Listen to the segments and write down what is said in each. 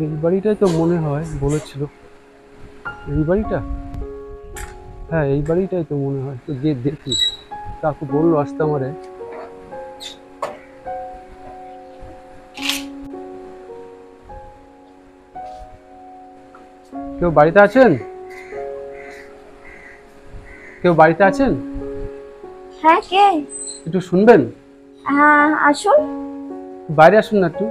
এই বাড়িটাই তো মনে হয় বলেছিল। এই বাড়িটা? হ্যাঁ, এই বাড়িটাই তো মনে হয়। তো গিয়ে দেখি। কাকু বললো আসতে আমারে। কেউ বাড়িতে আছেন? কেউ বাড়িতে আছেন? হ্যাঁ, কে? একটু শুনবেন? হ্যাঁ, আসুন। বাইরে আসুন না একটু।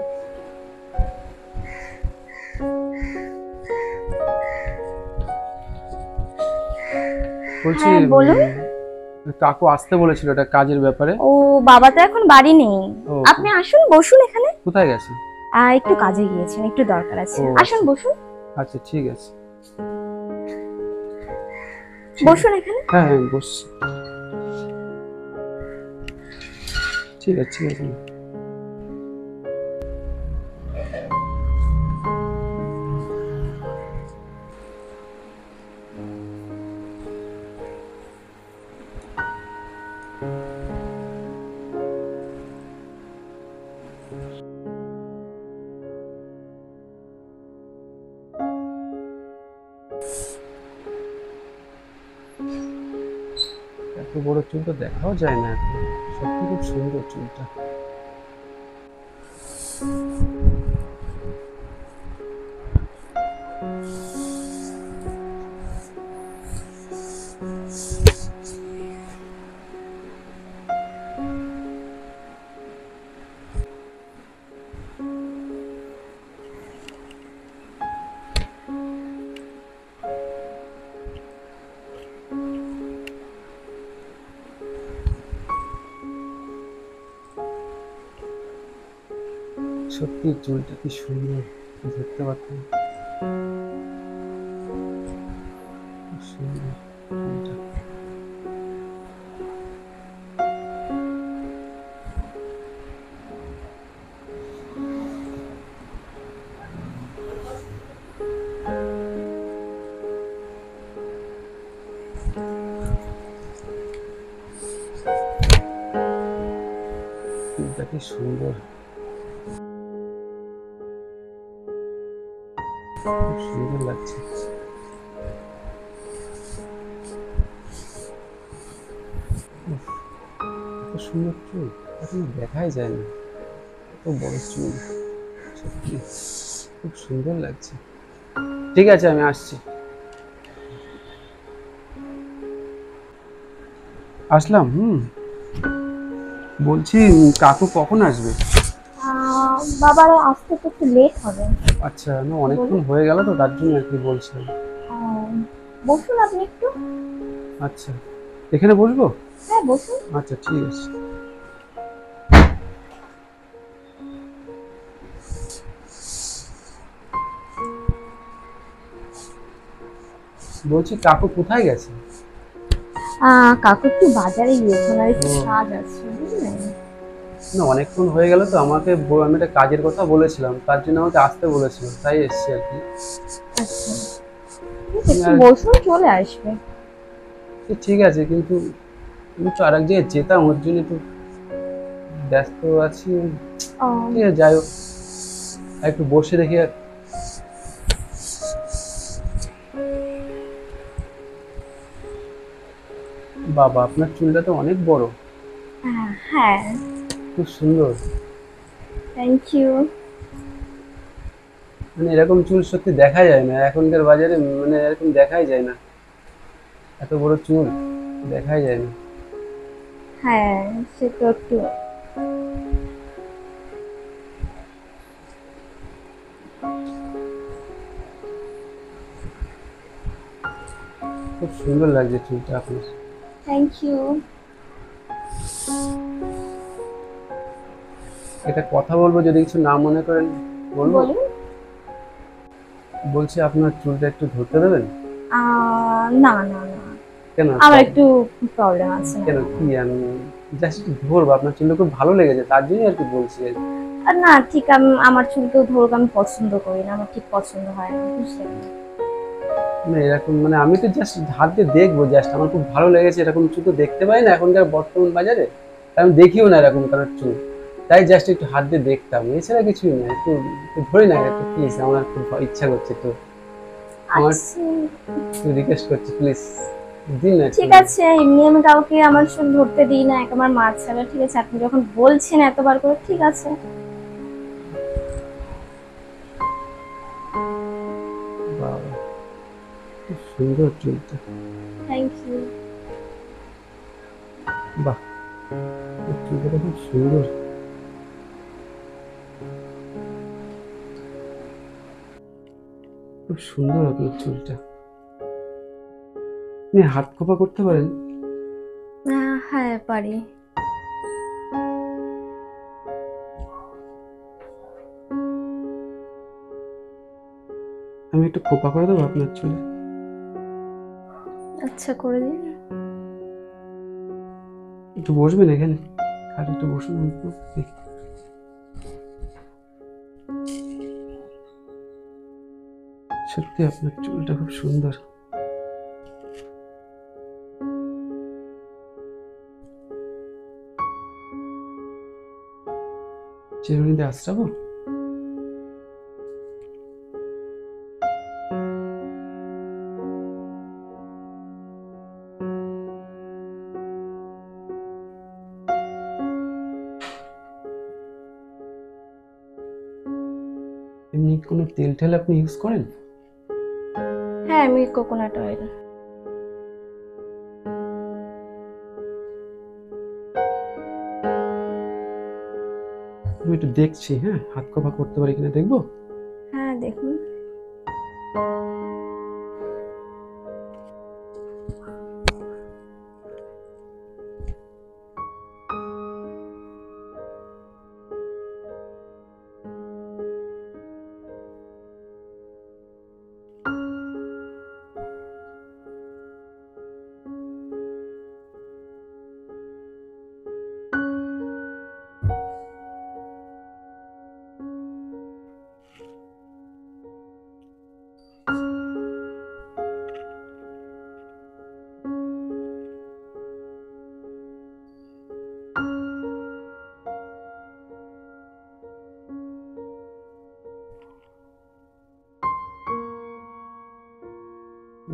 বলছি হ্যাঁ, বলুন। কাকু আসতে বলেছিল একটা কাজের ব্যাপারে। ও, বাবা তো এখন বাড়ি নেই। ও, আপনি আসুন, বসুন এখানে। কোথায় গেছে? একটু কাজে গিয়েছেন, একটু দরকার আছে। ও আসুন, আচ্ছা। বসুন। আচ্ছা ঠিক আছে। ঠিক আছে। বসুন এখানে। হ্যাঁ হ্যাঁ, বসছি। ঠিক আছে ঠিক আছে। এত বড় চুল তো দেখাও যায় না এখন। সত্যি খুব সুন্দর চুলটা। সত্যি চুলটা কি সুন্দর, দেখতে পাচ্ছেন? খুব সুন্দর চুলটা। চুলটা কি সুন্দর, খুব সুন্দর লাগছে। উফ, এত সুন্দর চুল এখন দেখাই যায় না। এত বড় চুল, সত্যি খুব সুন্দর লাগছে। ঠিক আছে, আমি আসছি। আসলাম। বলছি কাকু কখন আসবে? বাবার আসতে তো একটু লেট হবে। আচ্ছা, না অনেকক্ষণ বলুন। হয়ে গেল তো, তার জন্য আর কি বলছিলাম। আহ, বসুন আপনি একটু। আচ্ছা, এখানে বসবো? হ্যাঁ, বসুন। আচ্ছা ঠিক আছে। বলছি কাকু কোথায় গেছে? কাকু একটু বাজারে গিয়েছেন, আর একটু ও, কাজ আছে, বুঝলেন? না অনেকক্ষণ হয়ে গেল তো, আমাকে আমি একটা কাজের কথা বলেছিলাম, তার জন্য আমাকে আসতে বলেছিল, তাই এসছি আর কি। আচ্ছা, ঠিক আছে, তুমি একটু আর বসুন, চলে আসবে। ঠিক আছে, কিন্তু আমি তো আরেক জায়গায় যেতাম, ওর জন্য একটু ব্যস্ত আছি। আহ, ঠিক আছে, যাই হোক, আর একটু বসে দেখি। বাবা, আপনার চুলটা তো অনেক বড়, হ্যাঁ। খুব সুন্দর। Thank you. মানে এরকম চুল সত্যি দেখা যায় না এখনকার বাজারে, মানে এরকম দেখাই যায় না। এত বড় চুল দেখাই যায় না। হ্যাঁ, সে তো একটু। খুব সুন্দর লাগছে চুলটা আপনার। Thank you. একটা কথা বলবো, যদি কিছু না মনে করেন? বলবো? বলুন। বলছি আপনার চুলটা একটু ধরতে দেবেন? না, না, না, কেন আমার একটু প্রবলেম আছে না। কেন কি আমি জাস্ট একটু ধরবো, আপনার চুলটা খুব ভালো লেগেছে, তার জন্যই আর কি বলছি আর কি। না, ঠিক, আমার চুল তো ধরুক, আমি পছন্দ করি না, আমার ঠিক পছন্দ হয় না, বুঝলেন? মানে এরকম, মানে আমি তো জাস্ট হাত দিয়ে দেখবো, জাস্ট আমার খুব ভালো লেগেছে, এরকম চুল তো দেখতে পাই না এখনকার বর্তমান বাজারে। তাই আমি দেখিও না এরকম কালার চুল। তাই জাস্ট একটু হাত দিয়ে দেখতাম, এছাড়া কিছুই না। একটু একটু ধরে না একটু প্লিজ, আমার খুব ইচ্ছা করছে তো, আমার আচ্ছা একটু রিকোয়েস্ট করছি প্লিজ, দিন না একটু। ঠিক আছে, এমনি আমি কাউকে আমার চুল ধরতে দিই না, এক আমার মা ছাড়া। ঠিক আছে, আপনি যখন বলছেন এতবার করে, ঠিক আছে। বাবা, খুব সুন্দর চুলটা। Thank you. বাহ, এই চুলটা খুব সুন্দর। খুব সুন্দর আপনার চুলটা। আপনি হাত খোপা করতে পারেন? হ্যাঁ পারি। আমি একটু খোপা করে দেবো আপনার চুলে? আচ্ছা করে দিন। একটু বসবেন এখানে, আর একটু বসুন একটু। সত্যি আপনার চুলটা খুব সুন্দর। চিরুনি দিয়ে আঁচড়াবো? এমনি কোনো তেল টেল আপনি ইউজ করেন? হ্যাঁ আমি কোকোনাট অয়েল। আমি একটু দেখছি, হ্যাঁ, হাত খোপা করতে পারি কিনা দেখবো। হ্যাঁ দেখুন।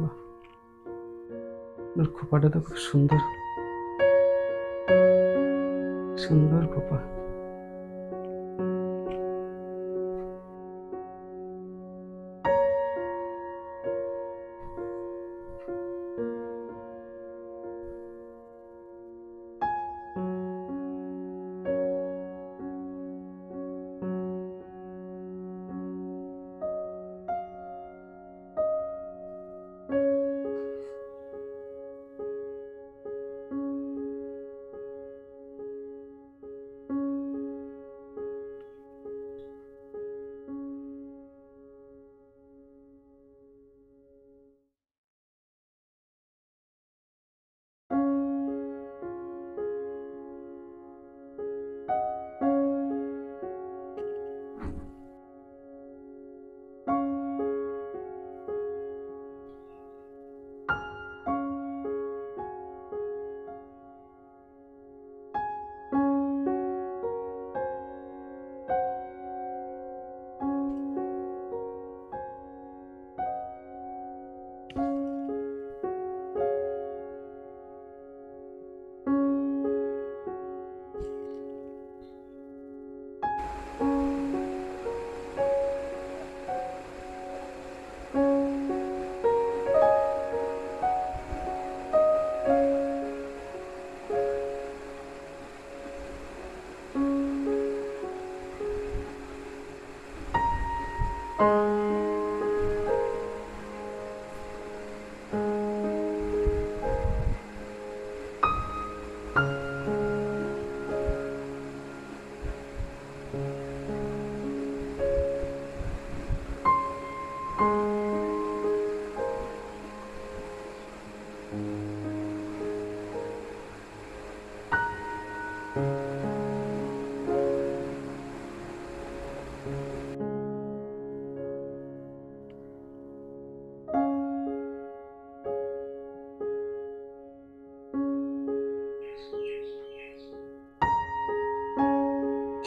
বাহ, আপনার খোপাটা তো খুব সুন্দর, সুন্দর খোপা।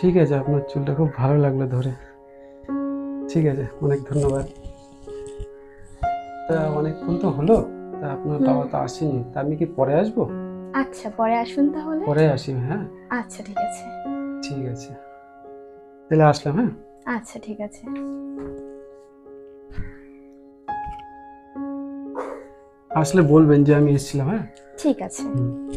ঠিক আছে, আপনার চুলটা খুব ভালো লাগলো ধরে। ঠিক আছে, অনেক ধন্যবাদ। তা অনেকক্ষণ তো হলো, তা আপনার বাবা তো আসেনি, তা আমি কি পরে আসবো? আচ্ছা, পরে আসুন তাহলে। পরে আসি, হ্যাঁ। আচ্ছা ঠিক আছে। ঠিক আছে, তাহলে আসলাম, হ্যাঁ। আচ্ছা ঠিক আছে। আসলে বলবেন যে আমি এসেছিলাম, হ্যাঁ। ঠিক আছে। হুম।